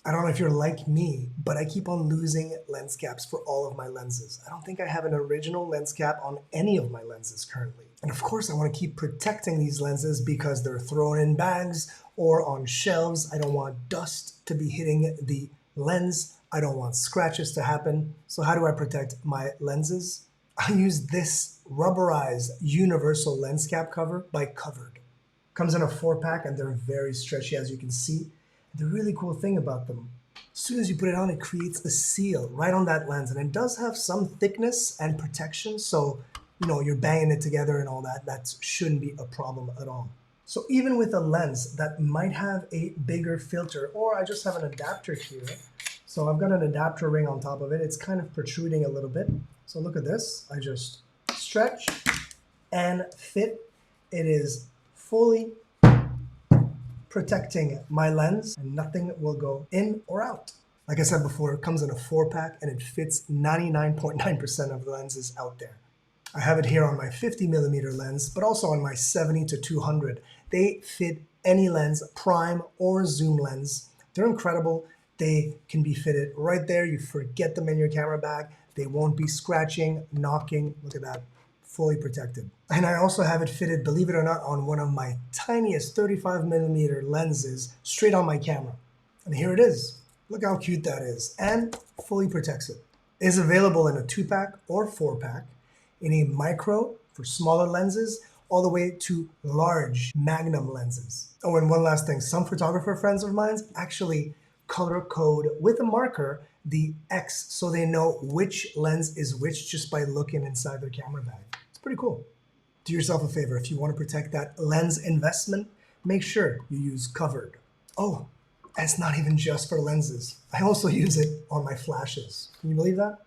I don't know if you're like me, but I keep on losing lens caps for all of my lenses. I don't think I have an original lens cap on any of my lenses currently. And of course, I want to keep protecting these lenses because they're thrown in bags or on shelves. I don't want dust to be hitting the lens. I don't want scratches to happen. So how do I protect my lenses? I use this rubberized universal lens cap cover by KUVRD. Comes in a 4-pack and they're very stretchy, as you can see. The really cool thing about them, as soon as you put it on, it creates a seal right on that lens, and it does have some thickness and protection, so you're banging it together and all that. That shouldn't be a problem at all. So even with a lens that might have a bigger filter, or I just have an adapter here, so I've got an adapter ring on top of it. It's kind of protruding a little bit. So look at this. I just stretch and fit. It is fully protecting my lens and nothing will go in or out. Like I said before, it comes in a 4-pack and it fits 99.9% of the lenses out there. I have it here on my 50mm lens, but also on my 70 to 200. They fit any lens, prime or zoom lens. They're incredible. They can be fitted right there. You forget them in your camera bag. They won't be scratching, knocking. Look at that. Fully protected. And I also have it fitted, believe it or not, on one of my tiniest 35mm lenses straight on my camera. And here it is. Look how cute that is. And fully protects it. It is available in a 2-pack or 4-pack, in a micro for smaller lenses, all the way to large magnum lenses. Oh, and one last thing. Some photographer friends of mine actually color code with a marker the X so they know which lens is which just by looking inside their camera bag. It's pretty cool. Do yourself a favor. If you want to protect that lens investment, make sure you use KUVRD. Oh, and it's not even just for lenses. I also use it on my flashes. Can you believe that?